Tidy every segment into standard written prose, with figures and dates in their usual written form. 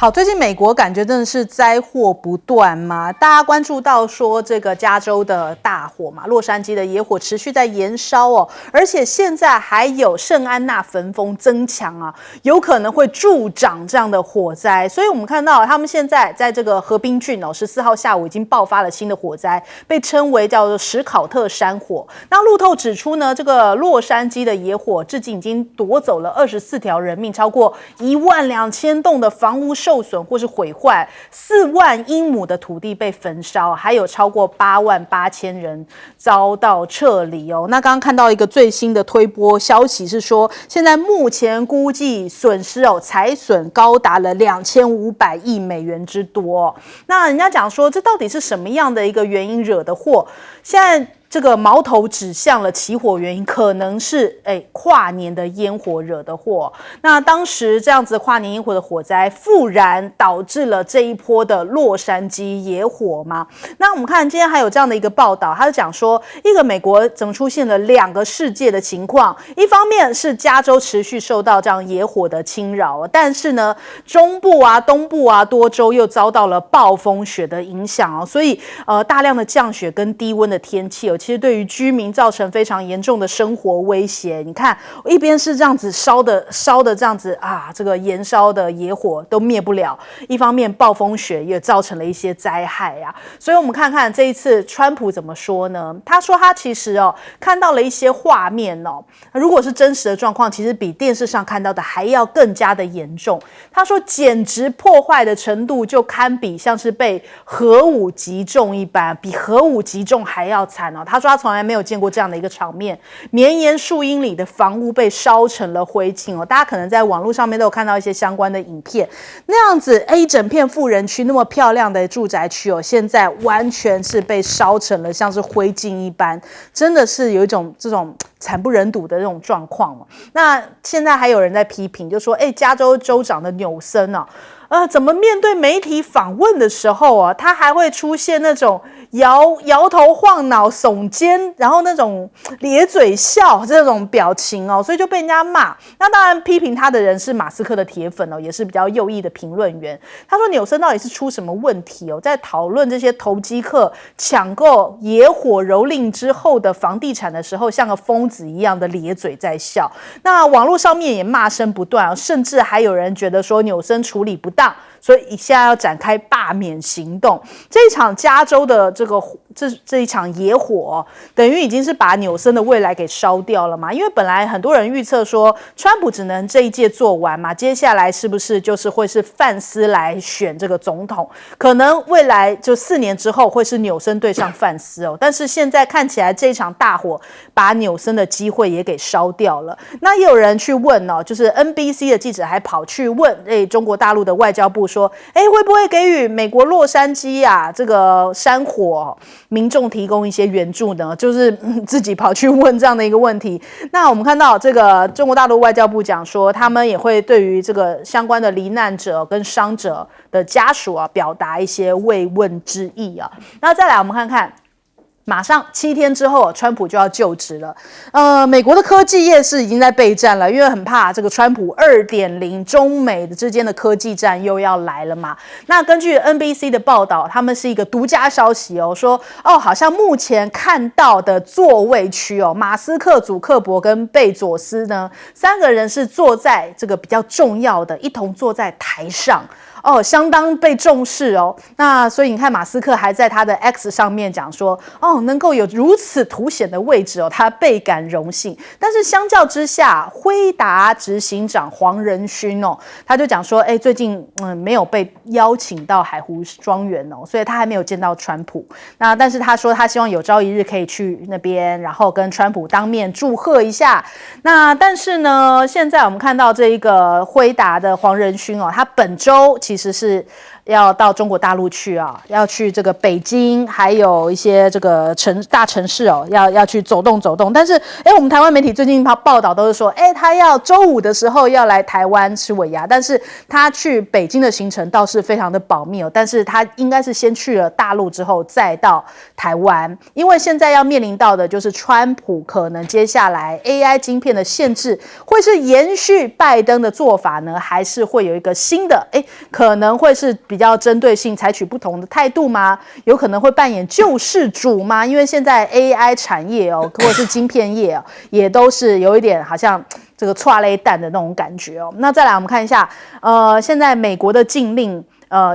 好，最近美国感觉真的是灾祸不断嘛，大家关注到说这个加州的大火嘛，洛杉矶的野火持续在延烧哦，而且现在还有圣安娜焚风增强啊，有可能会助长这样的火灾，所以我们看到他们现在在这个河滨郡哦，14号下午已经爆发了新的火灾，被称为叫做史考特山火。那路透指出呢，这个洛杉矶的野火至今已经夺走了24条人命，超过12000栋的房屋受损或是毁坏，4万英亩的土地被焚烧，还有超过88000人遭到撤离哦。那刚刚看到一个最新的推播消息是说，现在目前估计损失哦，财损高达了2500亿美元之多哦。那人家讲说，这到底是什么样的一个原因惹的祸？现在这个矛头指向了起火原因，可能是跨年的烟火惹的祸。那当时这样子跨年烟火的火灾，复燃导致了这一波的洛杉矶野火吗？那我们看今天还有这样的一个报道，他就讲说，一个美国怎么出现了2个世界的情况，一方面是加州持续受到这样野火的侵扰，但是呢，中部啊、东部啊多州又遭到了暴风雪的影响哦，所以大量的降雪跟低温的天气其实对于居民造成非常严重的生活威胁。你看，一边是这样子烧的这样子啊，这个燃烧的野火都灭不了，一方面暴风雪也造成了一些灾害啊。所以我们看看这一次川普怎么说呢？他说他其实看到了一些画面如果是真实的状况，其实比电视上看到的还要更加的严重。他说简直破坏的程度就堪比像是被核武击中一般，比核武击中还要惨哦。他说他从来没有见过这样的一个场面，绵延数英里的房屋被烧成了灰烬哦。大家可能在网络上面都有看到一些相关的影片，那样子一整片富人区那么漂亮的住宅区现在完全是被烧成了像是灰烬一般，真的是有一种这种惨不忍睹的这种状况。那现在还有人在批评，就说加州州长的纽森怎么面对媒体访问的时候他还会出现那种摇头晃脑、耸肩，然后那种咧嘴笑这种表情所以就被人家骂。那当然批评他的人是马斯克的铁粉也是比较右翼的评论员。他说纽森到底是出什么问题在讨论这些投机客抢购野火蹂躏之后的房地产的时候，像个疯子一样的咧嘴在笑。那网络上面也骂声不断甚至还有人觉得说纽森处理不当，所以现在要展开罢免行动。这一场加州的这一场野火等于已经是把纽森的未来给烧掉了嘛？因为本来很多人预测说，川普只能这一届做完嘛，接下来是不是就是会是范斯来选这个总统？可能未来就4年之后会是纽森对上范斯但是现在看起来这一场大火把纽森的机会也给烧掉了。那也有人去问就是 NBC 的记者还跑去问中国大陆的外交部说，会不会给予美国洛杉矶这个山火民众提供一些援助呢？就是自己跑去问这样的一个问题。那我们看到这个中国大陆外交部讲说，他们也会对于这个相关的罹难者跟伤者的家属表达一些慰问之意那再来我们看看，马上7天之后川普就要就职了。美国的科技业是已经在备战了，因为很怕这个川普 2.0 中美之间的科技战又要来了嘛。那根据 NBC 的报道，他们是一个独家消息说好像目前看到的座位区马斯克、祖克伯跟贝佐斯呢3个人是坐在这个比较重要的，一同坐在台上。相当被重视那所以你看，马斯克还在他的 X 上面讲说，能够有如此凸显的位置他倍感荣幸。但是相较之下，辉达执行长黄仁勋他就讲说，最近没有被邀请到海湖庄园所以他还没有见到川普。那但是他说他希望有朝一日可以去那边，然后跟川普当面祝贺一下。那但是呢，现在我们看到这一个辉达的黄仁勋他本周其实是要到中国大陆去啊，要去这个北京，还有一些这个大城市哦，要去走动走动。但是，我们台湾媒体最近报道都是说，他要周五的时候要来台湾吃尾牙，但是他去北京的行程倒是非常的保密哦。但是他应该是先去了大陆之后再到台湾，因为现在要面临到的就是川普可能接下来 AI 晶片的限制会是延续拜登的做法呢，还是会有一个新的可能会是比较针对性采取不同的态度吗？有可能会扮演救世主吗？因为现在 AI 产业或者是晶片业也都是有一点好像这个剉咧蛋的那种感觉哦。那再来我们看一下，现在美国的禁令。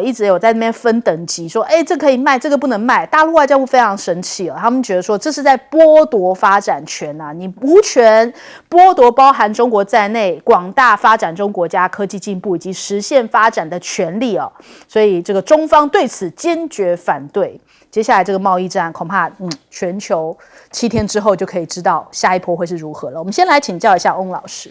一直有在那边分等级，说这可以卖，这个不能卖。大陆外交部非常生气了，他们觉得说这是在剥夺发展权啊，你无权剥夺包含中国在内广大发展中国家科技进步以及实现发展的权利哦。所以这个中方对此坚决反对。接下来这个贸易战恐怕全球7天之后就可以知道下一波会是如何了。我们先来请教一下翁老师。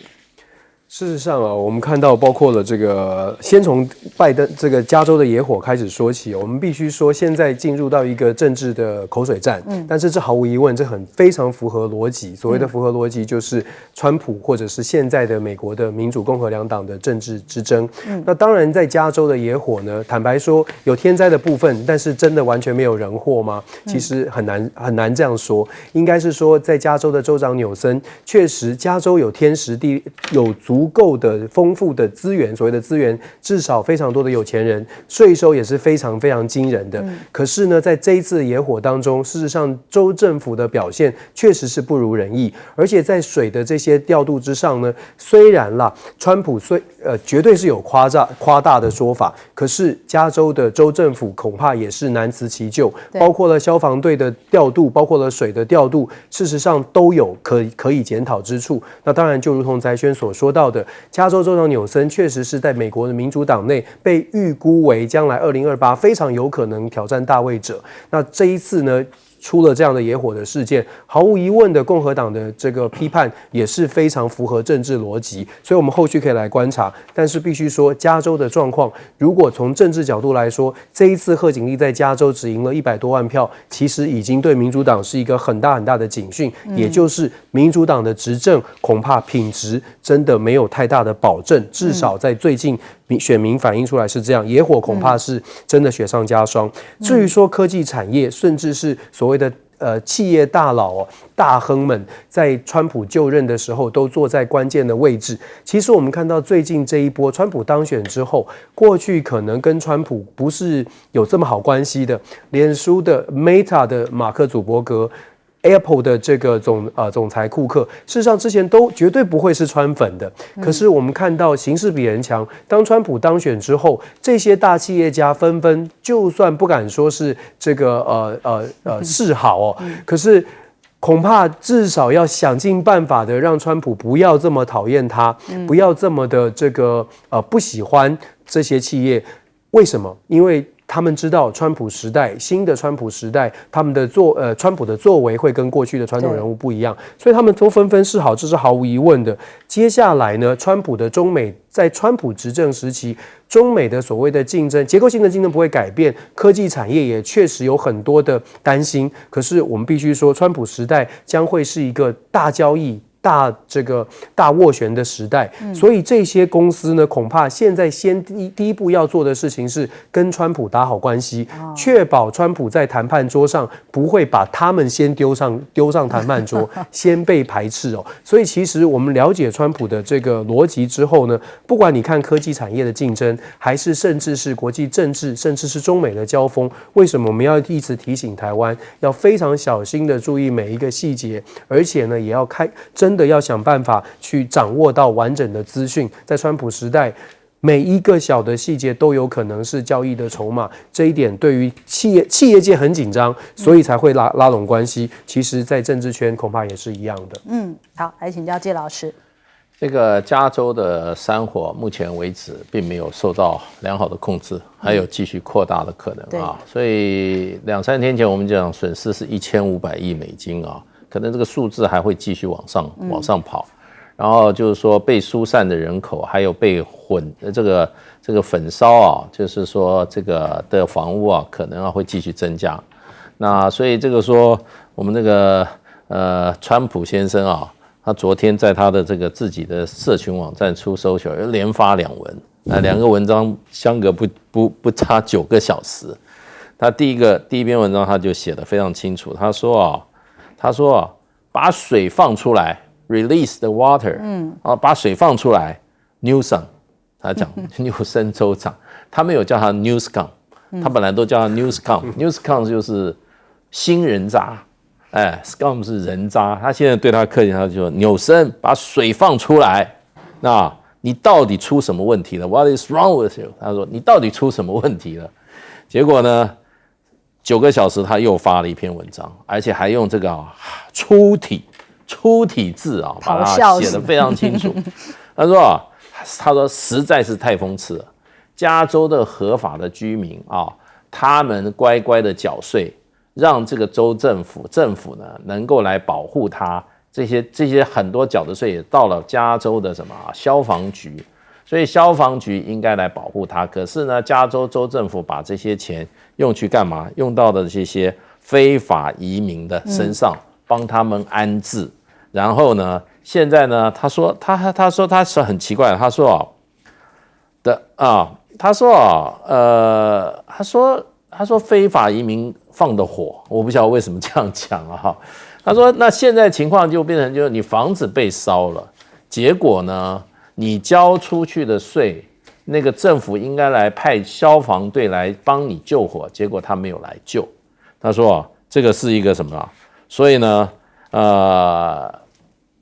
事实上我们看到包括了这个，先从拜登这个加州的野火开始说起，我们必须说现在进入到一个政治的口水战，但是这毫无疑问，这非常符合逻辑。所谓的符合逻辑，就是川普或者是现在的美国的民主共和两党的政治之争。那当然，在加州的野火呢，坦白说有天灾的部分，但是真的完全没有人祸吗？其实很难这样说。应该是说，在加州的州长纽森，确实加州有天时地有足够的丰富的资源，所谓的资源，至少非常多的有钱人，税收也是非常非常惊人的。可是呢，在这一次的野火当中，事实上州政府的表现确实是不如人意，而且在水的这些调度之上呢，虽然啦，川普绝对是有夸大的说法，可是加州的州政府恐怕也是难辞其咎，包括了消防队的调度，包括了水的调度，事实上都有可以检讨之处。那当然，就如同翟轩所说到的，加州州长纽森确实是在美国的民主党内被预估为将来2028非常有可能挑战大位者。那这一次呢，出了这样的野火的事件，毫无疑问的共和党的这个批判也是非常符合政治逻辑，所以我们后续可以来观察。但是必须说，加州的状况，如果从政治角度来说，这一次贺锦丽在加州只赢了100多万票，其实已经对民主党是一个很大很大的警讯，也就是民主党的执政恐怕品质真的没有太大的保证，至少在最近选民反映出来是这样，野火恐怕是真的雪上加霜。至于说科技产业，甚至是所谓的企业大佬大亨们，在川普就任的时候都坐在关键的位置。其实我们看到最近这一波，川普当选之后，过去可能跟川普不是有这么好关系的，脸书的 Meta 的马克·祖伯格。Apple 的这个总裁库克，事实上之前都绝对不会是川粉的。可是我们看到形势比人强，当川普当选之后，这些大企业家纷纷，就算不敢说是这个示好可是恐怕至少要想尽办法的让川普不要这么讨厌他，不要这么的这个不喜欢这些企业。为什么？因为他们知道川普时代，新的川普时代，他们的川普的作为会跟过去的传统人物不一样，所以他们都纷纷示好，这是毫无疑问的。接下来呢，川普的中美在川普执政时期，中美的所谓的竞争，结构性的竞争不会改变，科技产业也确实有很多的担心。可是我们必须说，川普时代将会是一个大交易。大斡旋的时代，所以这些公司呢，恐怕现在第一步要做的事情是跟川普打好关系，确保川普在谈判桌上不会把他们先丢上谈判桌，先被排斥所以其实我们了解川普的这个逻辑之后呢，不管你看科技产业的竞争，还是甚至是国际政治，甚至是中美的交锋，为什么我们要一直提醒台湾要非常小心的注意每一个细节，而且呢，也要真的要想办法去掌握到完整的资讯。在川普时代，每一个小的细节都有可能是交易的筹码，这一点对于企业界很紧张，所以才会拉拢关系。其实在政治圈恐怕也是一样的。好，来请教介老师。这个加州的山火目前为止并没有受到良好的控制，还有继续扩大的可能所以2-3天前我们讲损失是1500亿美金可能这个数字还会继续往上跑。然后就是说被疏散的人口，还有被这个焚烧啊，就是说这个的房屋啊，可能会继续增加。那所以这个说我们这个川普先生啊，他昨天在他的这个自己的社群网站出social，连发2文，2个文章相隔不差9个小时。他第一篇文章他就写得非常清楚，他说把水放出来 ，release the water， 把水放出来 ，Newsom， 他讲纽森州长，他没有叫他 Newscom， 他本来都叫他 Newscom，Newscom 就是新人渣。scum 是人渣，他现在对他客气，他就说纽森把水放出来，那你到底出什么问题了 ？What is wrong with you？ 他说你到底出什么问题了？结果呢，9个小时他又发了一篇文章，而且还用这个粗体字啊，把它写得非常清楚。他说实在是太讽刺了，加州的合法的居民啊，他们乖乖的缴税。让这个州政府呢能够来保护他，这些很多缴的税也到了加州的什么消防局，所以消防局应该来保护他。可是呢，加州州政府把这些钱用去干嘛？用到的这些非法移民的身上，帮他们安置。然后呢，现在呢，他说他是很奇怪的，他说非法移民放的火，我不晓得为什么这样讲啊。他说，那现在情况就变成就是你房子被烧了，结果呢，你交出去的税，那个政府应该来派消防队来帮你救火，结果他没有来救。他说这个是一个什么啊？所以呢，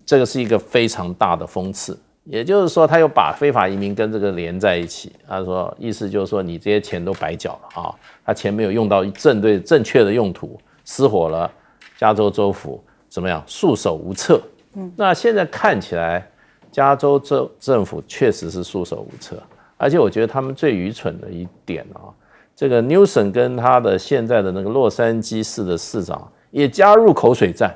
这个是一个非常大的讽刺。也就是说，他又把非法移民跟这个连在一起。他说，意思就是说，你这些钱都白缴了啊，他钱没有用到正确的用途，失火了，加州州府怎么样？束手无策。那现在看起来，加州政府确实是束手无策，而且我觉得他们最愚蠢的一点啊，这个 Newsom 跟他的现在的那个洛杉矶市的市长也加入口水战。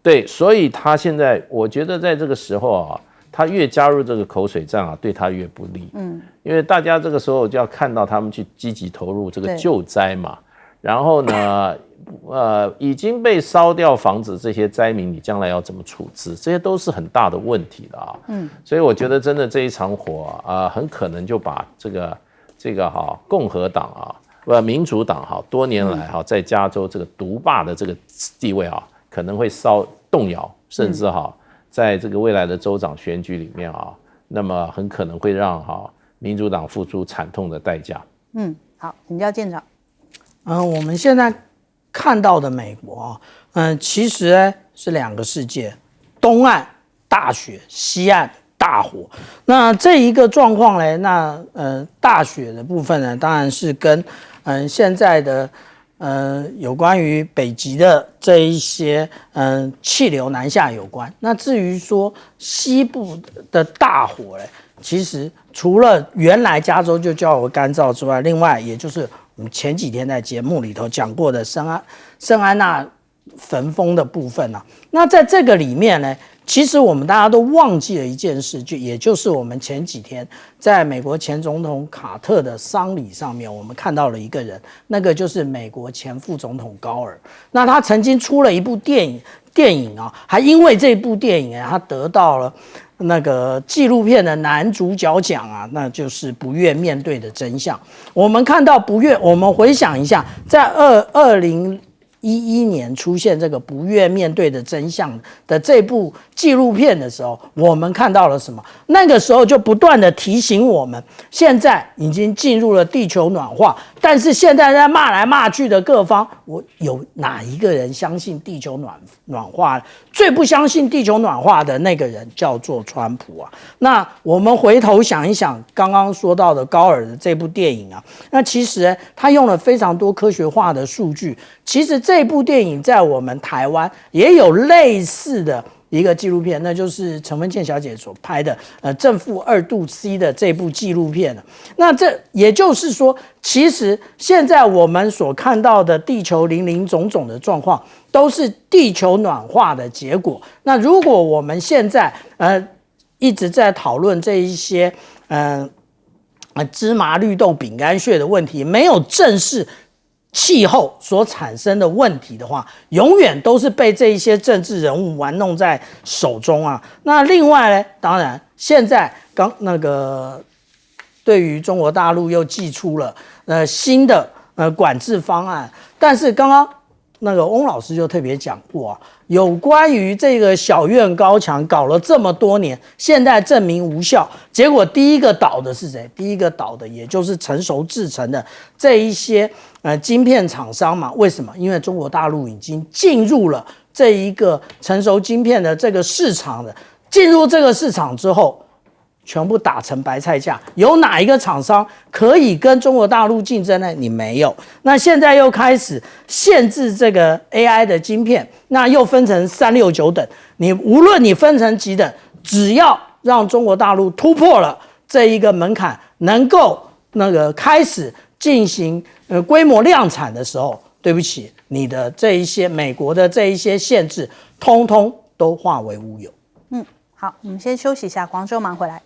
对，所以他现在我觉得在这个时候啊。他越加入这个口水战啊，对他越不利。因为大家这个时候就要看到他们去积极投入这个救灾嘛。然后呢，已经被烧掉房子这些灾民，你将来要怎么处置？这些都是很大的问题的啊。所以我觉得真的这一场火啊，很可能就把这个共和党啊，民主党多年来在加州这个独霸的这个地位啊，可能会动摇，甚至在这个未来的州长选举里面那么很可能会让民主党付出惨痛的代价。好，请教舰长。我们现在看到的美国其实是2个世界，东岸大雪，西岸大火。那这一个状况呢，那大雪的部分呢，当然是跟现在的有关于北极的这一些气流南下有关。那至于说西部的大火呢，其实除了原来加州就较为干燥之外，另外也就是我们前几天在节目里头讲过的圣安娜焚风的部分那在这个里面呢，其实我们大家都忘记了一件事，也就是我们前几天在美国前总统卡特的丧礼上面，我们看到了一个人，那个就是美国前副总统高尔。那他曾经出了一部电影还因为这部电影他得到了那个纪录片的男主角奖那就是不愿面对的真相。我们看到我们回想一下，在2011年出现这个不愿面对的真相的这部纪录片的时候，我们看到了什么？那个时候就不断的提醒我们，现在已经进入了地球暖化，但是现在在骂来骂去的各方，我有哪一个人相信地球暖化？最不相信地球暖化的那个人叫做川普那我们回头想一想，刚刚说到的高尔的这部电影那其实他用了非常多科学化的数据。其实这部电影在我们台湾也有类似的一个纪录片，那就是陈文茜小姐所拍的正负2度 C 的这部纪录片了。那这也就是说，其实现在我们所看到的地球林林总总的状况，都是地球暖化的结果。那如果我们现在一直在讨论这一些芝麻绿豆饼干屑的问题，没有正视气候所产生的问题的话，永远都是被这一些政治人物玩弄在手中啊。那另外呢，当然现在对于中国大陆又祭出了新的管制方案，但是刚刚翁老师就特别讲过啊，有关于这个小院高墙搞了这么多年，现在证明无效，结果第一个倒的是谁？第一个倒的也就是成熟制成的这一些晶片厂商嘛。为什么？因为中国大陆已经进入了这一个成熟晶片的这个市场了，进入这个市场之后，全部打成白菜价，有哪一个厂商可以跟中国大陆竞争呢？你没有。那现在又开始限制这个 AI 的晶片，那又分成3、6、9等。你无论你分成几等，只要让中国大陆突破了这一个门槛，能够开始进行规模量产的时候，对不起，你的这一些美国的这一些限制，通通都化为乌有。好，我们先休息一下，黄州忙回来。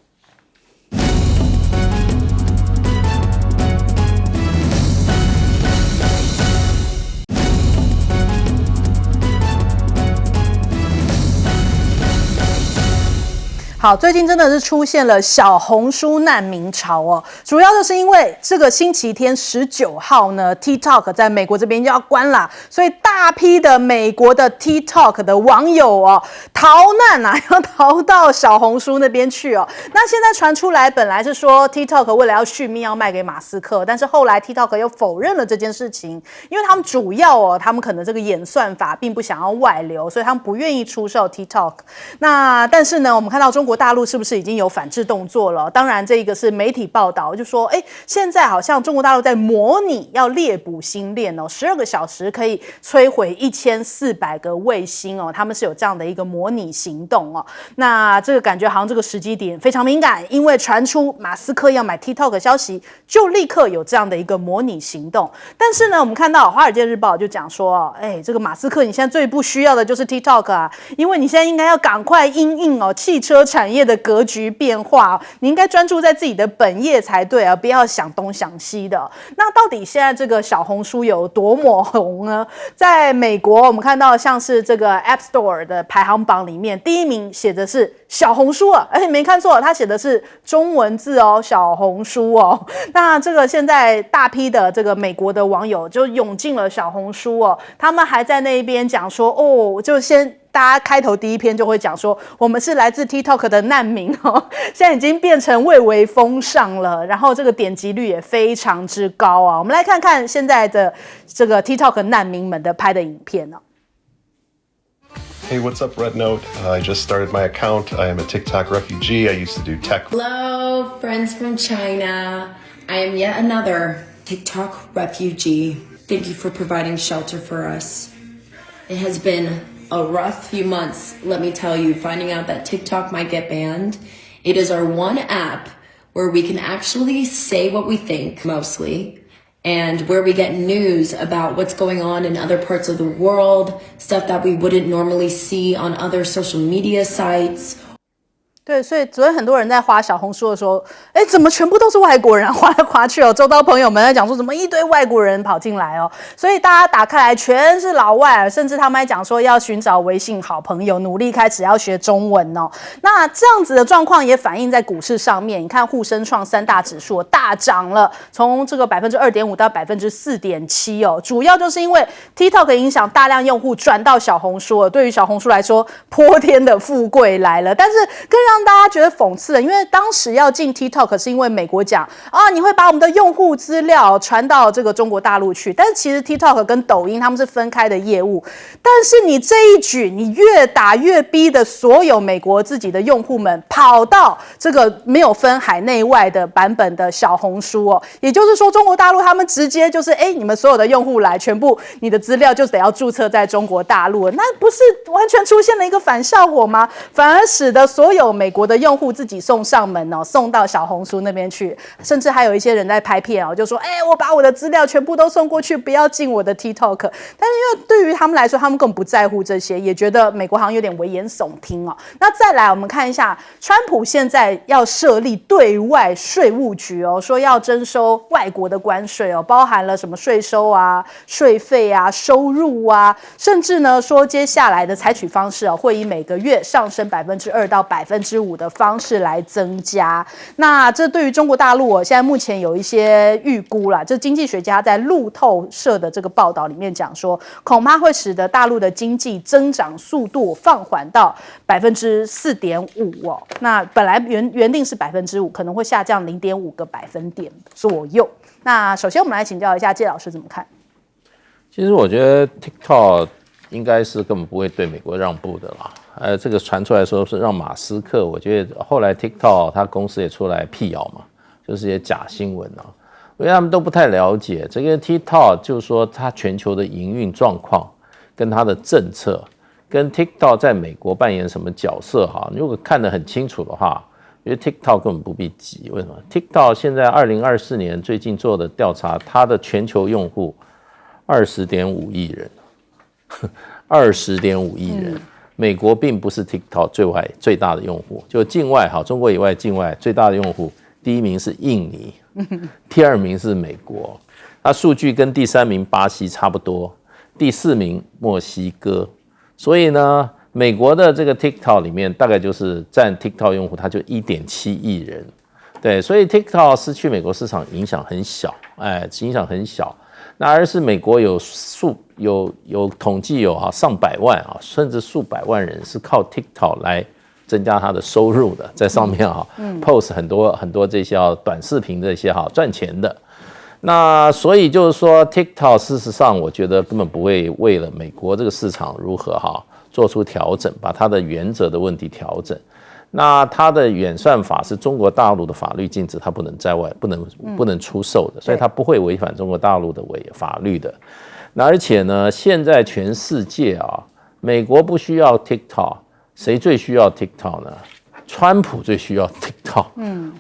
好，最近真的是出现了小红书难民潮哦，主要就是因为这个星期天19号呢 ，TikTok 在美国这边就要关啦，所以大批的美国的 TikTok 的网友哦逃难啊，要逃到小红书那边去哦。那现在传出来，本来是说 TikTok 为了要续命要卖给马斯克，但是后来 TikTok 又否认了这件事情，因为他们主要他们可能这个演算法并不想要外流，所以他们不愿意出售 TikTok。那但是呢，我们看到中国大陆是不是已经有反制动作了？当然，这个是媒体报道，就说，现在好像中国大陆在模拟要猎捕星链哦，12个小时可以摧毁1400个卫星哦，他们是有这样的一个模拟行动哦。那这个感觉好像这个时机点非常敏感，因为传出马斯克要买 TikTok 的消息，就立刻有这样的一个模拟行动。但是呢，我们看到《华尔街日报》就讲说，这个马斯克你现在最不需要的就是 TikTok 啊，因为你现在应该要赶快因应汽车产业的格局变化，你应该专注在自己的本业才对啊，不要想东想西的。那到底现在这个小红书有多么红呢？在美国，我们看到像是这个 App Store 的排行榜里面，第1名写的是小红书啊，而且没看错，他写的是中文字哦，小红书哦。那这个现在大批的这个美国的网友就涌进了小红书哦，他们还在那边讲说，就先。大家开头第一篇就会讲说，我们是来自 TikTok 的难民哦，现在已经变成蔚为风尚了，然后这个点击率也非常之高啊。我们来看看现在的这个 TikTok 难民们的拍的影片哦。Hey, what's up, Red Note? I just started my account. I am a TikTok refugee. I used to do tech. Hello, friends from China. I am yet another TikTok refugee. Thank you for providing shelter for us. It has been a rough few months, let me tell you, finding out that TikTok might get banned. It is our one app where we can actually say what we think, mostly, and where we get news about what's going on in other parts of the world, stuff that we wouldn't normally see on other social media sites. 对，所以昨天很多人在滑小红书的时候，怎么全部都是外国人滑来滑去哦？周遭朋友们在讲说，怎么一堆外国人跑进来哦？所以大家打开来全是老外，甚至他们还讲说要寻找微信好朋友，努力开始要学中文哦。那这样子的状况也反映在股市上面，你看沪深创3大指数大涨了，从这个2.5%到4.7%哦，主要就是因为 TikTok 影响大量用户转到小红书了。对于小红书来说，泼天的富贵来了，但是更让让大家觉得讽刺的，因为当时要进 TikTok 是因为美国讲啊，你会把我们的用户资料传到这个中国大陆去，但是其实 TikTok 跟抖音他们是分开的业务，但是你这一举，你越打越逼的所有美国自己的用户们跑到这个没有分海内外的版本的小红书哦，也就是说中国大陆他们直接就是你们所有的用户来，全部你的资料就得要注册在中国大陆了，那不是完全出现了一个反效果吗？反而使得所有美国的用户自己送上门哦，送到小红书那边去，甚至还有一些人在拍片哦，就说我把我的资料全部都送过去，不要进我的 TikTok。但是因为对于他们来说，他们根本不在乎这些，也觉得美国好像有点危言耸听哦。那再来，我们看一下，川普现在要设立对外税务局哦，说要征收外国的关税哦，包含了什么税收啊、税费啊、收入啊，甚至呢说接下来的采取方式哦，会以每个月上升2%到5%的方式来增加。那这对于中国大陆哦，现在目前有一些预估啦，这经济学家在路透社的这个报道里面讲说，恐怕会使得大陆的经济增长速度放缓到4.5%哦。那本来原定是5%，可能会下降0.5个百分点左右。那首先我们来请教一下介老师怎么看？其实我觉得 TikTok 应该是根本不会对美国让步的啦。这个传出来说是让马斯克，我觉得后来 TikTok 他公司也出来辟谣嘛，就是一些假新闻啊。我觉得他们都不太了解这个 TikTok， 就是说它全球的营运状况跟它的政策，跟 TikTok 在美国扮演什么角色哈。如果看得很清楚的话，我觉得 TikTok 根本不必急。为什么 ？TikTok 现在2024年最近做的调查，它的全球用户20.5亿人，20.5亿人。美国并不是 TikTok 最大的用户，就境外哈，中国以外境外最大的用户，第一名是印尼，第二名是美国，它数据跟第三名巴西差不多，第四名墨西哥，所以呢，美国的这个 TikTok 里面大概就是占 TikTok 用户，它就1.7亿人，对，所以 TikTok 失去美国市场影响很小，影响很小。那而是美国有统计有上百万甚至数百万人是靠 TikTok 来增加他的收入的，在上面post 很多这些短视频这些赚钱的。那所以就是说 TikTok 事实上我觉得根本不会为了美国这个市场如何做出调整，把它的原则的问题调整。那它的演算法是中国大陆的法律禁止，它不能在外不能出售的，所以它不会违反中国大陆的法律的。那而且呢，现在全世界美国不需要 TikTok， 谁最需要 TikTok 呢？川普最需要 TikTok。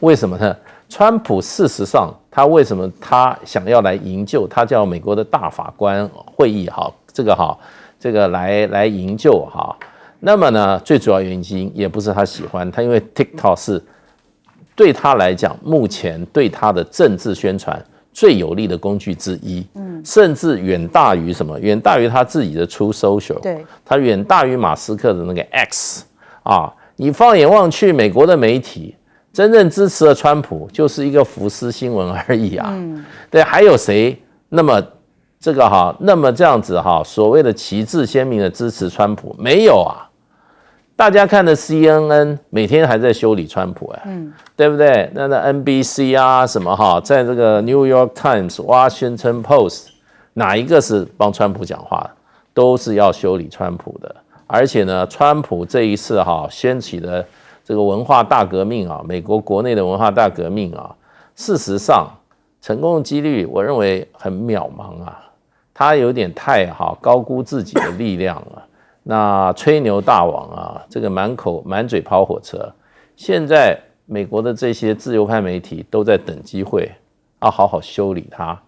为什么呢？川普事实上为什么他想要来营救？他叫美国的大法官会议这个来营救那么呢，最主要原因也不是他喜欢他，因为 TikTok 是对他来讲，目前对他的政治宣传最有利的工具之一，甚至远大于什么？远大于他自己的Truth Social，对，他远大于马斯克的那个 X 你放眼望去，美国的媒体真正支持了川普，就是一个福斯新闻而已对，还有谁那么那么这样子所谓的旗帜鲜明的支持川普？没有大家看的 CNN 每天还在修理川普对不对？那 NBC 什么在这个 New York Times、Washington Post 哪一个是帮川普讲话的？都是要修理川普的。而且呢，川普这一次掀起的这个文化大革命美国国内的文化大革命事实上成功的几率我认为很渺茫他有点太高估自己的力量了。那吹牛大王这个满嘴跑火车。现在美国的这些自由派媒体都在等机会，要好好修理他，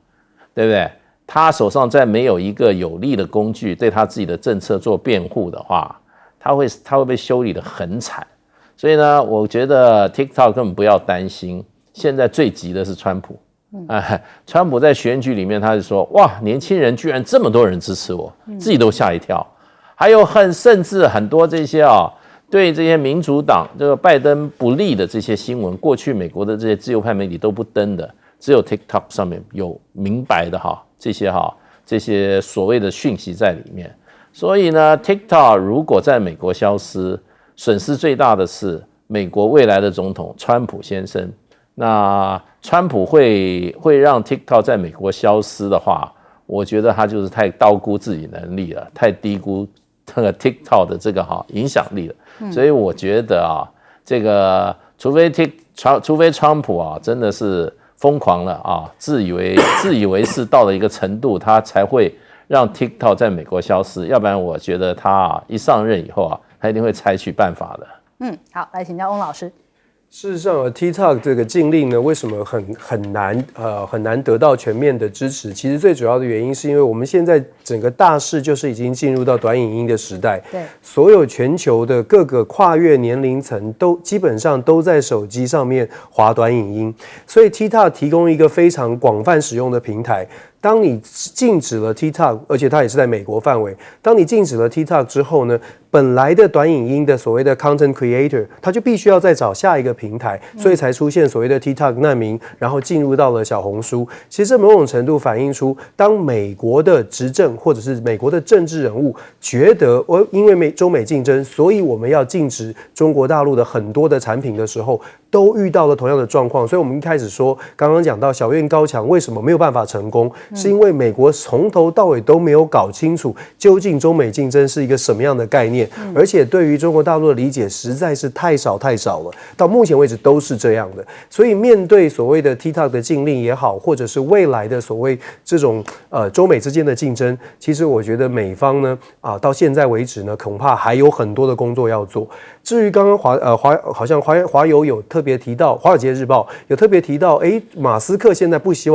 对不对？他手上再没有一个有力的工具对他自己的政策做辩护的话，他会被修理得很惨。所以呢，我觉得 TikTok 根本不要担心，现在最急的是川普。川普在选举里面他就说，哇，年轻人居然这么多人支持我，自己都吓一跳。还有甚至很多这些对这些民主党这个拜登不利的这些新闻，过去美国的这些自由派媒体都不登的，只有 TikTok 上面有明白的这些所谓的讯息在里面。所以呢 TikTok 如果在美国消失，损失最大的是美国未来的总统川普先生。那川普会让 TikTok 在美国消失的话，我觉得他就是太高估自己能力了，太低估这个 TikTok 的这个影响力了。所以我觉得这个除非川普真的是疯狂了自以为是到了一个程度，他才会让 TikTok 在美国消失。要不然，我觉得他一上任以后他一定会采取办法的。好，来请教翁老师。事实上，TikTok 这个禁令呢，为什么很难得到全面的支持？其实最主要的原因是因为我们现在整个大势就是已经进入到短影音的时代，对，所有全球的各个跨越年龄层都基本上都在手机上面滑短影音，所以 TikTok 提供一个非常广泛使用的平台。当你禁止了 TikTok， 而且它也是在美国范围。当你禁止了 TikTok 之后呢，本来的短影音的所谓的 content creator， 他就必须要再找下一个平台，所以才出现所谓的 TikTok 难民，然后进入到了小红书。其实这某种程度反映出，当美国的执政或者是美国的政治人物觉得因为中美竞争，所以我们要禁止中国大陆的很多的产品的时候，都遇到了同样的状况。所以我们一开始说，刚刚讲到小院高墙为什么没有办法成功，是因为美国从头到尾都没有搞清楚究竟中美竞争是一个什么样的概念，而且对于中国大陆的理解实在是太少了，到目前为止都是这样的。所以面对所谓的 TikTok 的禁令也好，或者是未来的所谓这种中美之间的竞争，其实我觉得美方呢到现在为止呢，恐怕还有很多的工作要做。至于刚刚好像华友有特别提到，《华尔街日报》有特别提到，马斯克现在不需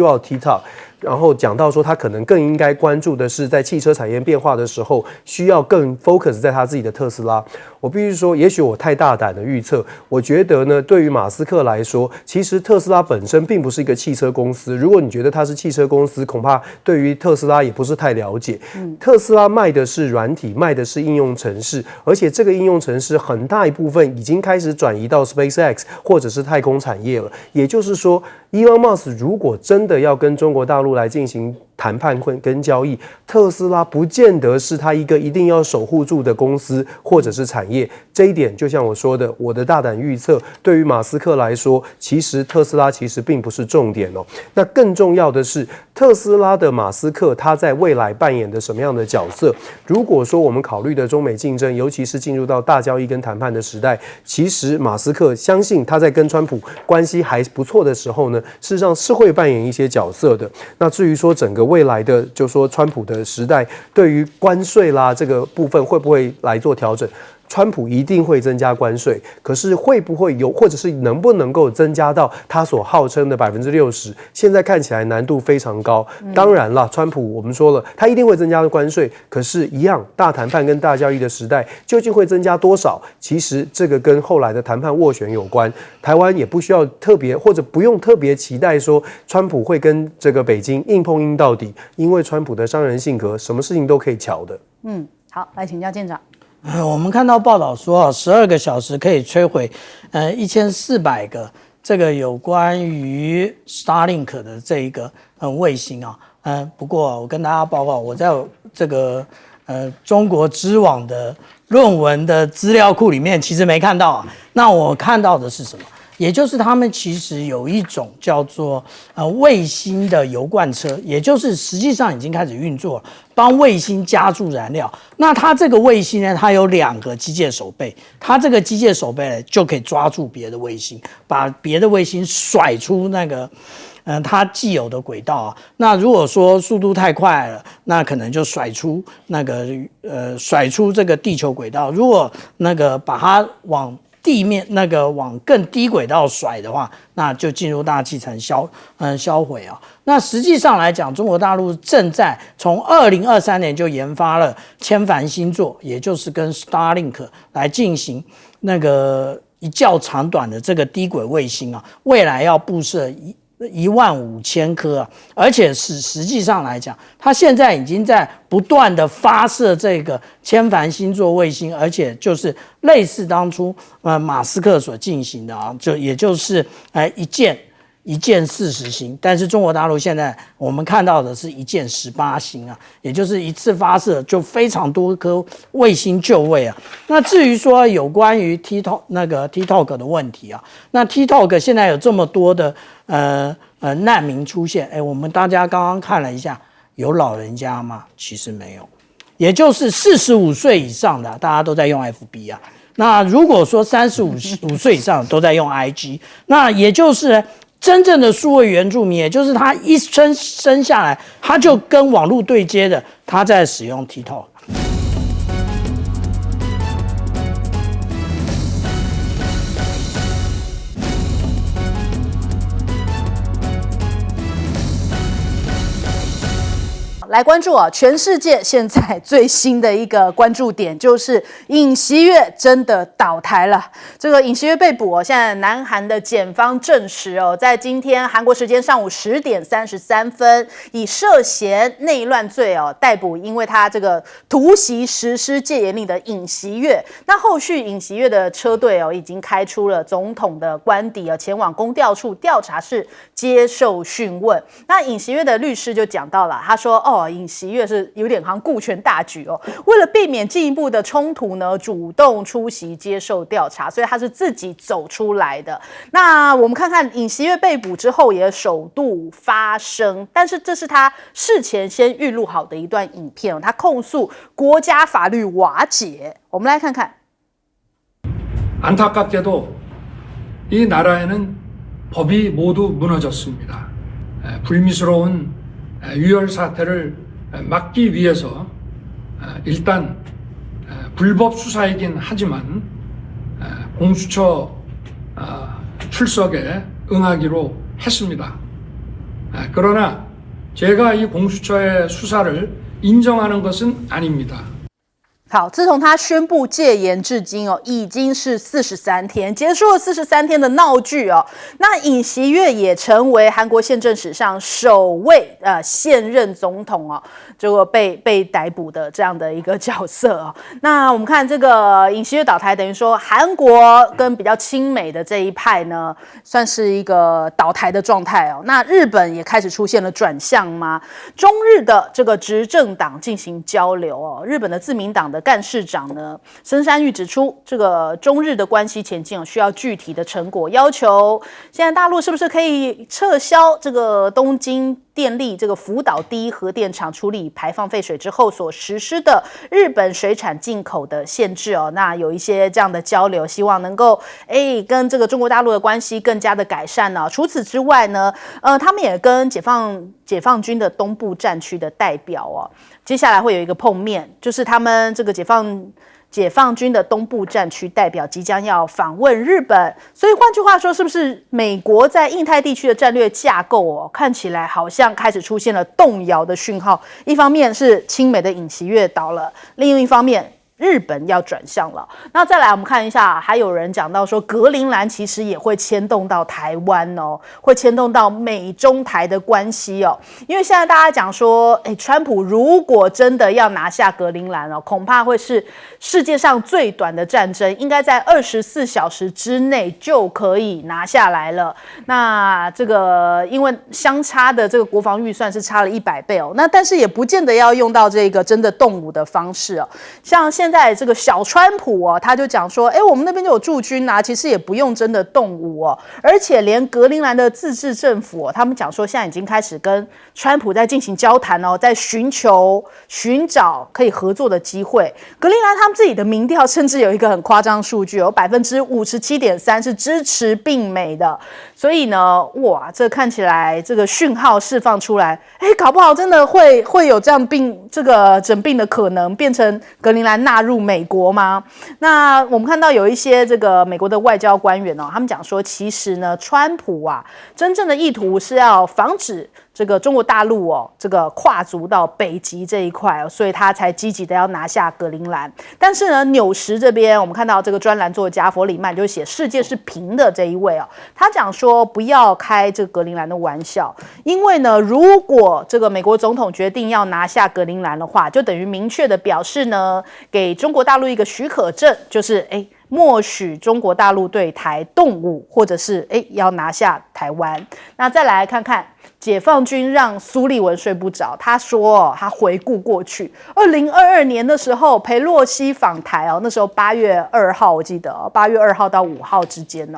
要 TikTok。然后讲到说，他可能更应该关注的是在汽车产业变化的时候，需要更 focus 在他自己的特斯拉。我必须说，也许我太大胆的预测，我觉得呢，对于马斯克来说，其实特斯拉本身并不是一个汽车公司。如果你觉得它是汽车公司，恐怕对于特斯拉也不是太了解。特斯拉卖的是软体，卖的是应用程式，而且这个应用程式很大一部分已经开始转移到 SpaceX 或者是太空产业了。也就是说，Elon Musk 如果真的要跟中国大陆来进行谈判跟交易，特斯拉不见得是他一个一定要守护住的公司或者是产业。这一点就像我说的，我的大胆预测，对于马斯克来说，其实特斯拉其实并不是重点哦。那更重要的是，特斯拉的马斯克他在未来扮演的什么样的角色？如果说我们考虑的中美竞争，尤其是进入到大交易跟谈判的时代，其实马斯克相信他在跟川普关系还不错的时候呢，事实上是会扮演一些角色的。那至于说整个未来的，就说川普的时代，对于关税啦这个部分会不会来做调整？川普一定会增加关税，可是会不会有，或者是能不能够增加到他所号称的60%？现在看起来难度非常高。当然了，川普我们说了，他一定会增加关税，可是，一样大谈判跟大交易的时代，究竟会增加多少？其实这个跟后来的谈判斡旋有关。台湾也不需要特别，或者不用特别期待说川普会跟这个北京硬碰硬到底，因为川普的商人性格，什么事情都可以瞧的。好，来请教舰长。我们看到报道说，12个小时可以摧毁1400个这个有关于 Starlink 的这一个卫星啊。不过我跟大家报告，我在这个中国知网的论文的资料库里面其实没看到啊。那我看到的是什么？也就是他们其实有一种叫做卫星的油罐车，也就是实际上已经开始运作了，帮卫星加注燃料。那它这个卫星呢，它有2个机械手臂，它这个机械手臂呢就可以抓住别的卫星，把别的卫星甩出那个它既有的轨道啊。那如果说速度太快了，那可能就甩出这个地球轨道。如果那个把它往地面往更低轨道甩的话，那就进入大气层销毁啊。那实际上来讲，中国大陆正在从2023年就研发了千帆星座，也就是跟 Starlink 来进行那个一较长短的这个低轨卫星啊，未来要布设15000颗啊，而且实际上来讲，它现在已经在不断的发射这个千帆星座卫星，而且就是类似当初马斯克所进行的啊，也就是1箭40星，但是中国大陆现在我们看到的是1箭18星啊，也就是一次发射就非常多颗卫星就位啊。那至于说有关于 TikTok 的问题啊，那 TikTok 现在有这么多的难民出现，我们大家刚刚看了一下，有老人家吗？其实没有，也就是45岁以上的大家都在用 FB 啊。那如果说35岁以上都在用 IG， 那也就是真正的数位原住民，也就是他一生下来他就跟网络对接的，他在使用 TikTok。来关注啊！全世界现在最新的一个关注点就是尹锡悦真的倒台了。这个尹锡悦被捕哦，现在南韩的检方证实哦，在今天韩国时间上午10点33分，以涉嫌内乱罪哦逮捕，因为他这个突袭实施戒严令的尹锡悦。那后续尹锡悦的车队哦已经开出了总统的官邸啊，前往公调处调查室接受讯问。那尹锡悦的律师就讲到了，他说尹锡悦是有点好像顾全大局哦，为了避免进一步的冲突呢，主动出席接受调查，所以他是自己走出来的。那我们看看尹锡悦被捕之后也首度发声，但是这是他事前先预录好的一段影片哦，他控诉国家法律瓦解。我们来看看。안타깝게도 이 나라에는 법이 모두 무너졌습니다. 불미스러운 유혈 사태를 막기 위해서 일단 불법 수사이긴 하지만 공수처 출석에 응하기로 했습니다. 그러나 제가 이 공수처의 수사를 인정하는 것은 아닙니다. 好，自从他宣布戒严至今哦，已经是43天，结束了43天的闹剧哦。那尹锡悦也成为韩国宪政史上首位现任总统哦，这个被逮捕的这样的一个角色哦。那我们看这个尹锡悦倒台，等于说韩国跟比较亲美的这一派呢，算是一个倒台的状态哦。那日本也开始出现了转向吗？中日的这个执政党进行交流哦，日本的自民党的干事长呢，森山裕指出，这个中日的关系前进需要具体的成果，要求现在大陆是不是可以撤销这个东京电力这个福岛第一核电厂处理排放废水之后所实施的日本水产进口的限制哦？那有一些这样的交流，希望能够跟这个中国大陆的关系更加的改善呢。除此之外呢，他们也跟解放军的东部战区的代表哦，接下来会有一个碰面，就是他们这个解放军的东部战区代表即将要访问日本，所以换句话说，是不是美国在印太地区的战略架构哦，看起来好像开始出现了动摇的讯号？一方面是亲美的尹锡悦倒了，另一方面日本要转向了。那再来我们看一下，还有人讲到说格陵兰其实也会牵动到台湾哦，会牵动到美中台的关系哦。因为现在大家讲说川普如果真的要拿下格陵兰哦，恐怕会是世界上最短的战争，应该在24小时之内就可以拿下来了。那这个因为相差的这个国防预算是差了100倍哦，那但是也不见得要用到这个真的动武的方式哦。像现在这个小川普哦，他就讲说，我们那边就有驻军啊，其实也不用真的动武哦，而且连格陵兰的自治政府哦，他们讲说现在已经开始跟川普在进行交谈哦，在寻找可以合作的机会。格陵兰他们自己的民调甚至有一个很夸张数据哦，57.3%是支持并美的，所以呢，哇，这看起来这个讯号释放出来，搞不好真的会有这样这个整并的可能，变成格陵兰纳入美国吗？那我们看到有一些这个美国的外交官员哦，他们讲说，其实呢，川普啊，真正的意图是要防止这个中国大陆哦，这个跨足到北极这一块哦，所以他才积极的要拿下格陵兰。但是呢，纽时这边我们看到这个专栏作家弗里曼就写世界是平的这一位哦，他讲说不要开这个格陵兰的玩笑，因为呢，如果这个美国总统决定要拿下格陵兰的话，就等于明确的表示呢，给中国大陆一个许可证，就是默许中国大陆对台动武，或者是要拿下台湾。那再来看看解放军让苏立文睡不着，他说他回顾过去，2022年的时候，裴洛西访台那时候8月2号，我记得8月2号到5号之间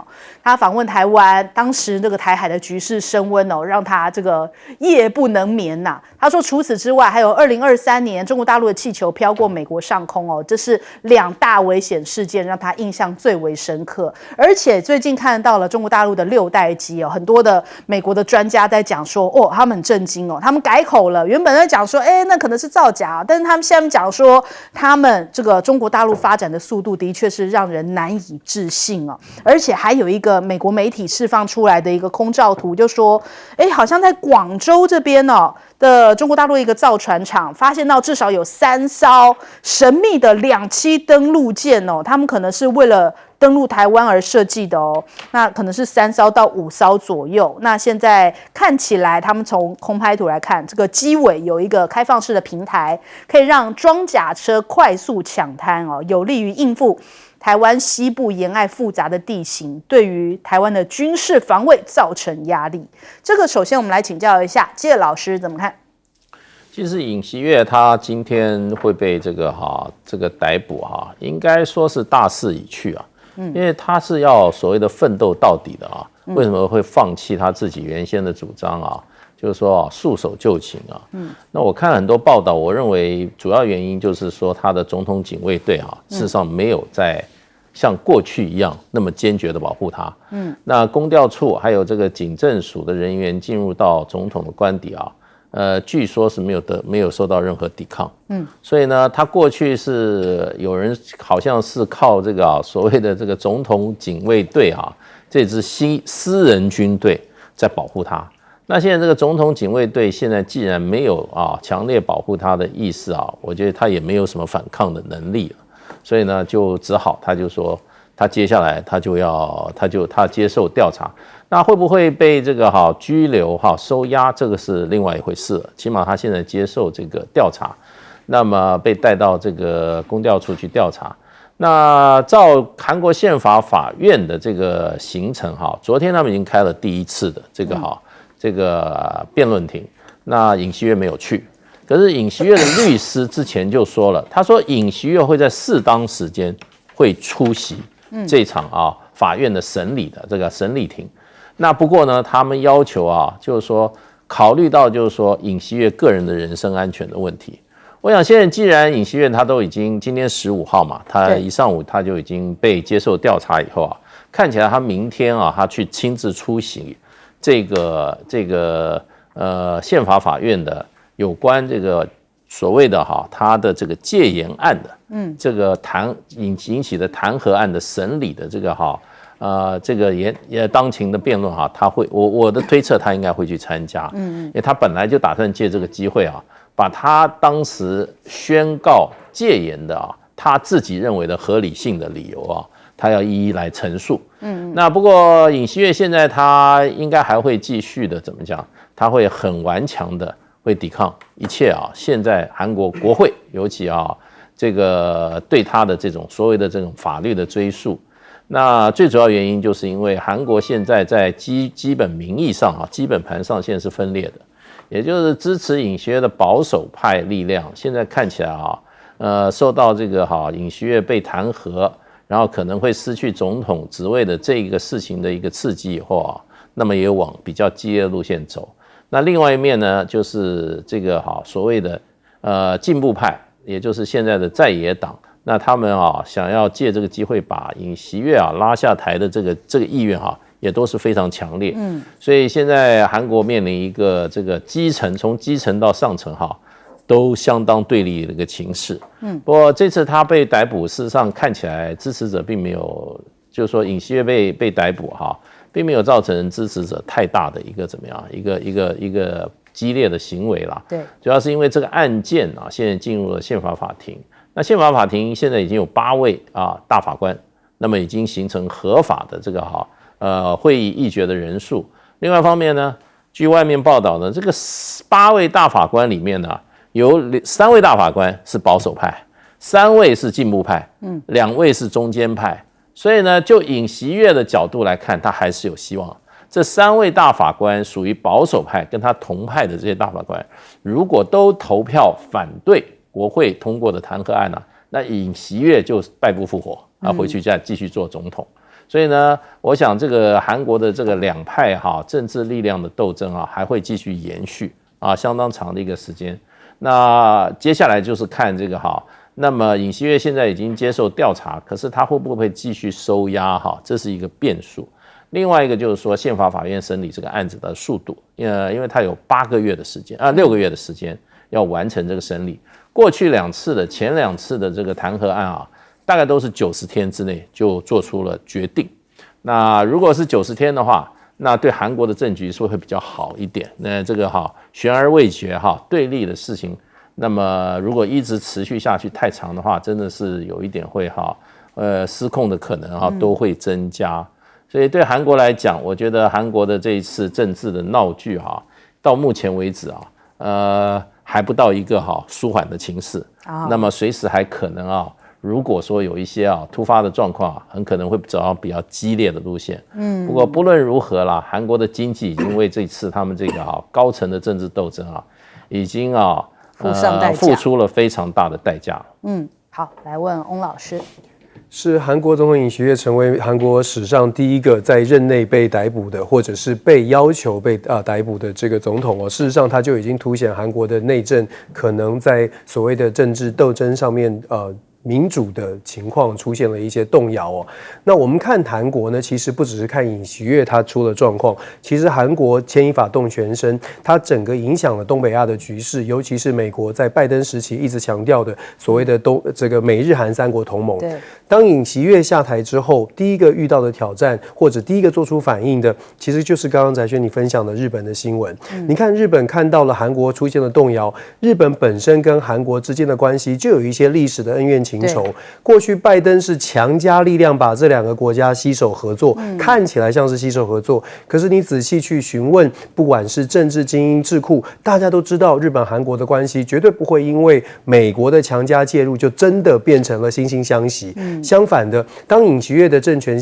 他访问台湾，当时这个台海的局势升温让他这个夜不能眠呐。他说除此之外，还有2023年中国大陆的气球飘过美国上空这是2大危险事件，让他印象最为深刻。而且最近看到了中国大陆的6代机很多的美国的专家在讲说他们很震惊他们改口了，原本在讲说那可能是造假，但是他们现在讲说他们这个中国大陆发展的速度的确是让人难以置信而且还有一个美国媒体释放出来的一个空照图，就说好像在广州这边的中国大陆一个造船厂发现到至少有3艘神秘的2栖登陆舰他们可能是为了登陆台湾而设计的那可能是3艘到5艘左右。那现在看起来，他们从空拍图来看，这个机尾有一个开放式的平台，可以让装甲车快速抢滩有利于应付台湾西部沿岸复杂的地形，对于台湾的军事防卫造成压力。这个首先我们来请教一下介老师怎么看？其实尹锡悦他今天会被这个逮捕应该说是大势已去因为他是要所谓的奋斗到底的为什么会放弃他自己原先的主张就是说束手就擒那我看了很多报道，我认为主要原因就是说他的总统警卫队事实上没有在像过去一样那么坚决的保护他那公调处还有这个警政署的人员进入到总统的官邸据说是没有受到任何抵抗所以呢他过去是有人好像是靠这个所谓的这个总统警卫队这支私人军队在保护他。那现在这个总统警卫队现在既然没有强烈保护他的意思我觉得他也没有什么反抗的能力了，所以呢就只好他就说他接下来他接受调查。那会不会被这个拘留收押，这个是另外一回事了。起码他现在接受这个调查，那么被带到这个公调处去调查。那照韩国宪法法院的这个行程昨天他们已经开了第1次的这个辩论庭，那尹锡悦没有去。可是尹锡悦的律师之前就说了，他说尹锡悦会在适当时间会出席这场法院的审理的这个审理庭。那不过呢，他们要求就是说考虑到就是说尹锡悦个人的人身安全的问题。我想现在既然尹锡悦他都已经今天15号嘛，他一上午他就已经被接受调查以后看起来他明天他去亲自出席这个宪法法院的有关这个所谓的他的这个戒严案的这个引起的弹劾案的审理的这个这个也当庭的辩论他会我的推测他应该会去参加因为他本来就打算借这个机会把他当时宣告戒严的他自己认为的合理性的理由他要一一来陈述那不过尹锡悦现在他应该还会继续的怎么讲，他会很顽强的会抵抗一切现在韩国国会尤其这个对他的这种所谓的这种法律的追诉。那最主要原因就是因为韩国现在在基本民意上基本盘上现在是分裂的，也就是支持尹锡悦的保守派力量现在看起来受到这个尹锡悦被弹劾，然后可能会失去总统职位的这个事情的一个刺激以后那么也往比较激烈的路线走。那另外一面呢，就是这个所谓的进步派，也就是现在的在野党。那他们想要借这个机会把尹锡悦拉下台的这个意愿也都是非常强烈所以现在韩国面临一个这个从基层到上层都相当对立的一个情势不过这次他被逮捕，事实上看起来支持者并没有，就是说尹锡悦被逮捕并没有造成支持者太大的一个怎么样一个激烈的行为啦。对，主要是因为这个案件现在进入了宪法法庭。那宪法法庭现在已经有8位大法官，那么已经形成合法的这个会议议决的人数。另外一方面呢，据外面报道呢，这个8位大法官里面呢，有3位大法官是保守派，3位是进步派，2位是中间派，所以呢，就尹锡悦的角度来看，他还是有希望。这3位大法官属于保守派，跟他同派的这些大法官，如果都投票反对国会通过的弹劾案那尹锡悦就败不复活，回去再继续做总统。所以呢，我想这个韩国的这个2派政治力量的斗争还会继续延续相当长的一个时间。那接下来就是看这个那么尹锡悦现在已经接受调查，可是他会不会继续收押这是一个变数。另外一个就是说，宪法法院审理这个案子的速度，因为他有8个月的时间6个月的时间要完成这个审理。过去前2次的这个弹劾案大概都是90天之内就做出了决定。那如果是90天的话，那对韩国的政局是会比较好一点。那这个悬而未决对立的事情，那么如果一直持续下去太长的话，真的是有一点会失控的可能都会增加。所以对韩国来讲，我觉得韩国的这一次政治的闹剧到目前为止还不到一个舒缓的情势。那么随时还可能如果说有一些突发的状况很可能会走到比较激烈的路线。不过不论如何啦，韩国的经济已经为这次他们这个高层的政治斗争已经付出了非常大的代价。好，来问翁老师。是韩国总统尹锡悦成为韩国史上第一个在任内被逮捕的，或者是被要求被逮捕的这个总统事实上，他就已经凸显韩国的内政可能在所谓的政治斗争上面民主的情况出现了一些动摇那我们看韩国呢，其实不只是看尹锡悦他出了状况，其实韩国牵一发动全身，它整个影响了东北亚的局势，尤其是美国在拜登时期一直强调的所谓的这个美日韩3国同盟。当尹锡悦下台之后，第一个遇到的挑战，或者第一个做出反应的，其实就是刚刚翟轩你分享的日本的新闻。你看日本看到了韩国出现了动摇，日本本身跟韩国之间的关系就有一些历史的恩怨情仇。过去拜登是强加力量把这2个国家携手合作，看起来像是携手合作，可是你仔细去询问，不管是政治精英智库，大家都知道日本韩国的关系绝对不会因为美国的强加介入就真的变成了惺惺相惜。相反的，当尹锡悦的政权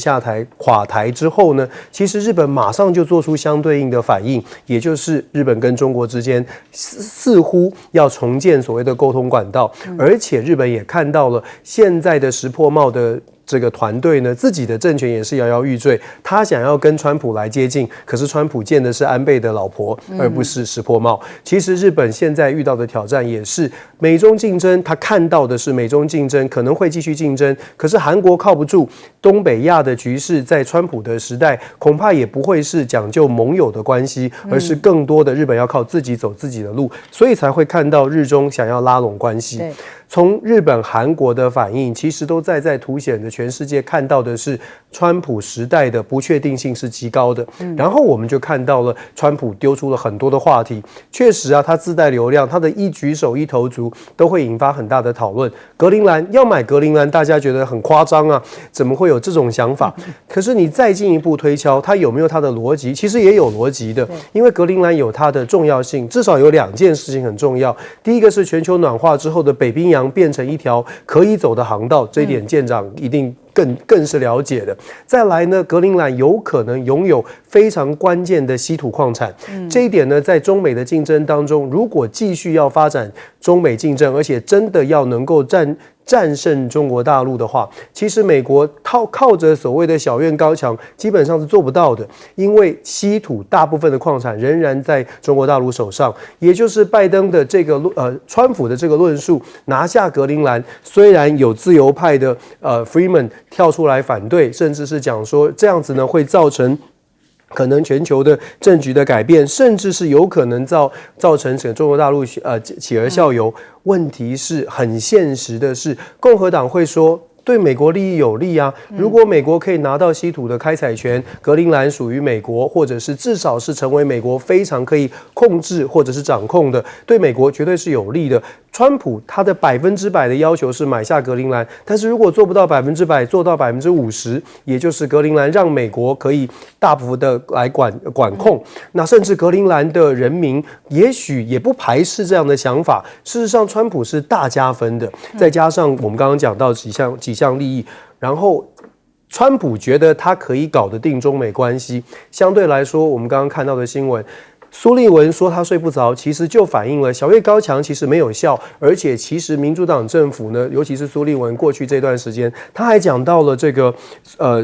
垮台之后呢，其实日本马上就做出相对应的反应，也就是日本跟中国之间似乎要重建所谓的沟通管道，而且日本也看到了现在的石破茂的这个团队呢，自己的政权也是摇摇欲坠，他想要跟川普来接近，可是川普见的是安倍的老婆，而不是石破茂。其实日本现在遇到的挑战也是美中竞争，他看到的是美中竞争可能会继续竞争，可是韩国靠不住，东北亚的局势在川普的时代恐怕也不会是讲究盟友的关系，而是更多的日本要靠自己走自己的路，所以才会看到日中想要拉拢关系。从日本、韩国的反应，其实都在凸显着全世界看到的是川普时代的不确定性是极高的。然后我们就看到了川普丢出了很多的话题，确实他自带流量，他的一举手一投足都会引发很大的讨论。格陵兰要买格陵兰，大家觉得很夸张怎么会有这种想法？可是你再进一步推敲，它有没有它的逻辑？其实也有逻辑的，因为格陵兰有它的重要性，至少有2件事情很重要。第一个是全球暖化之后的北冰洋变成一条可以走的航道，这一点舰长一定更是了解的。再来呢，格陵兰有可能拥有非常关键的稀土矿产，这一点呢，在中美的竞争当中，如果继续要发展中美竞争，而且真的要能够战胜中国大陆的话，其实美国靠着所谓的小院高墙基本上是做不到的，因为稀土大部分的矿产仍然在中国大陆手上，也就是拜登的这个川普的这个论述，拿下格陵兰，虽然有自由派的Freeman 跳出来反对，甚至是讲说这样子呢会造成可能全球的政局的改变，甚至是有可能造成整个中国大陆起而效尤。问题是很现实的是，共和党会说对美国利益有利啊。如果美国可以拿到稀土的开采权，格陵兰属于美国，或者是至少是成为美国非常可以控制或者是掌控的，对美国绝对是有利的。川普他的100%的要求是买下格陵兰，但是如果做不到100%，做到50%，也就是格陵兰让美国可以大幅的来管控，那甚至格陵兰的人民也许也不排斥这样的想法。事实上，川普是大加分的，再加上我们刚刚讲到几项利益，然后川普觉得他可以搞得定中美关系，相对来说，我们刚刚看到的新闻。苏立文说他睡不着，其实就反映了小叶高墙其实没有效，而且其实民主党政府呢，尤其是苏立文过去这段时间，他还讲到了这个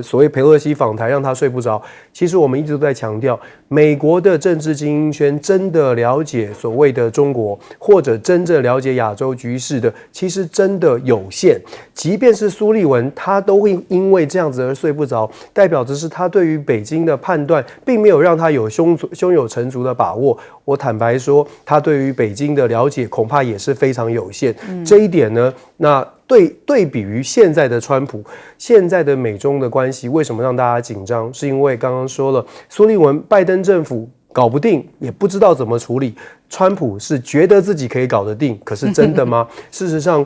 所谓裴洛西访台让他睡不着。其实我们一直都在强调，美国的政治精英圈真的了解所谓的中国，或者真正了解亚洲局势的，其实真的有限。即便是苏立文，他都会因为这样子而睡不着，代表着是他对于北京的判断，并没有让他有胸有成竹的把握。我坦白说，他对于北京的了解恐怕也是非常有限。这一点呢，那对比于现在的川普，现在的美中的关系为什么让大家紧张？是因为刚刚说了，苏立文拜登政府搞不定，也不知道怎么处理。川普是觉得自己可以搞得定，可是真的吗？事实上，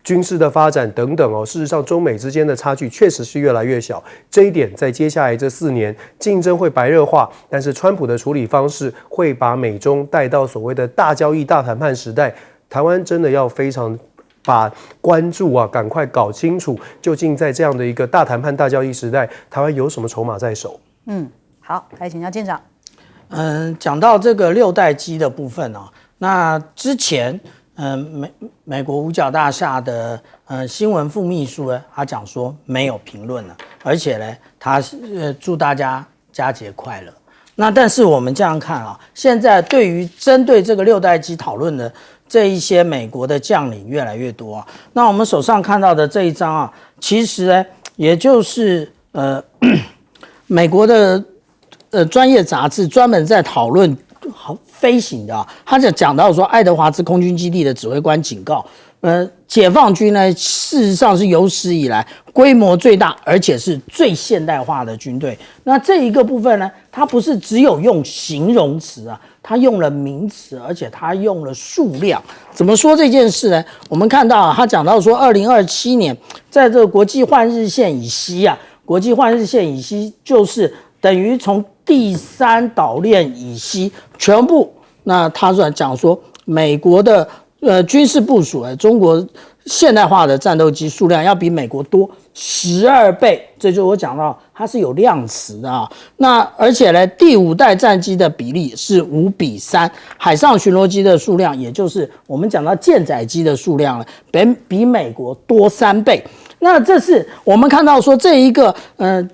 军事的发展等等事实上中美之间的差距确实是越来越小。这一点在接下来这4年竞争会白热化，但是川普的处理方式会把美中带到所谓的大交易、大谈判时代。台湾真的要非常把关注赶快搞清楚，究竟在这样的一个大谈判、大交易时代，台湾有什么筹码在手？好，来请教舰长。讲到这个6代机的部分那之前美国五角大厦的新闻副秘书呢，他讲说没有评论了，而且呢，他祝大家佳节快乐。那但是我们这样看现在对于针对这个6代机讨论的这一些美国的将领越来越多那我们手上看到的这一张其实呢，也就是美国的专业杂志专门在讨论飞行的他就讲到说，爱德华兹空军基地的指挥官警告，解放军呢，事实上是有史以来规模最大，而且是最现代化的军队。那这一个部分呢，它不是只有用形容词它用了名词，而且它用了数量。怎么说这件事呢？我们看到他讲到说，2027年在这个国际换日线以西国际换日线以西就是等于从第3岛链以西全部。那他讲说，美国的军事部署中国现代化的战斗机数量要比美国多12倍，这就是我讲到它是有量词的那而且呢，第5代战机的比例是5:3，海上巡逻机的数量，也就是我们讲到舰载机的数量比美国多3倍。那这是我们看到说这一个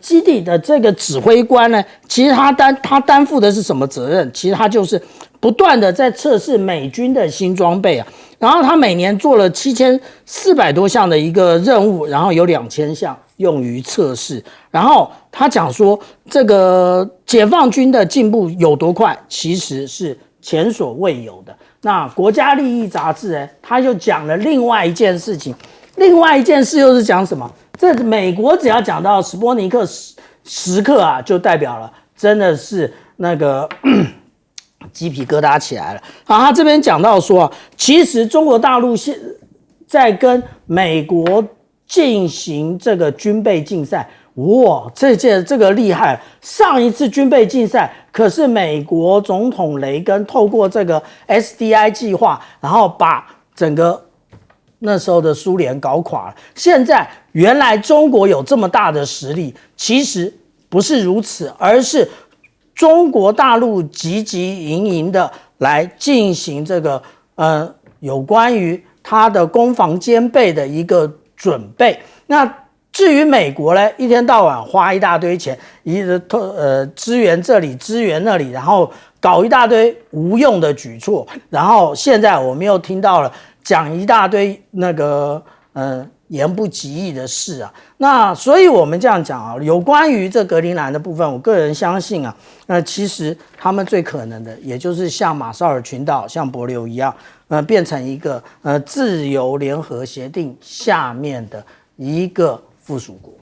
基地的这个指挥官呢，其实他担负的是什么责任？其实他就是不断的在测试美军的新装备然后他每年做了7400多项的一个任务，然后有2000项用于测试。然后他讲说，这个解放军的进步有多快，其实是前所未有的。那国家利益杂志他就讲了另外一件事情。另外一件事又是讲什么？这美国只要讲到史波尼克时刻就代表了真的是那个鸡皮疙瘩起来了他这边讲到说其实中国大陆现在跟美国进行这个军备竞赛。哇，这个厉害！上一次军备竞赛可是美国总统雷根透过这个 SDI 计划，然后把整个那时候的苏联搞垮了。现在原来中国有这么大的实力，其实不是如此，而是中国大陆汲汲营营的来进行这个有关于它的攻防兼备的一个准备。那至于美国呢，一天到晚花一大堆钱，支援这里支援那里，然后搞一大堆无用的举措，然后现在我们又听到了讲一大堆那个言不及义的事那所以我们这样讲有关于这格陵兰的部分，我个人相信其实他们最可能的，也就是像马绍尔群岛、像帛琉一样，变成一个自由联合协定下面的一个附属国。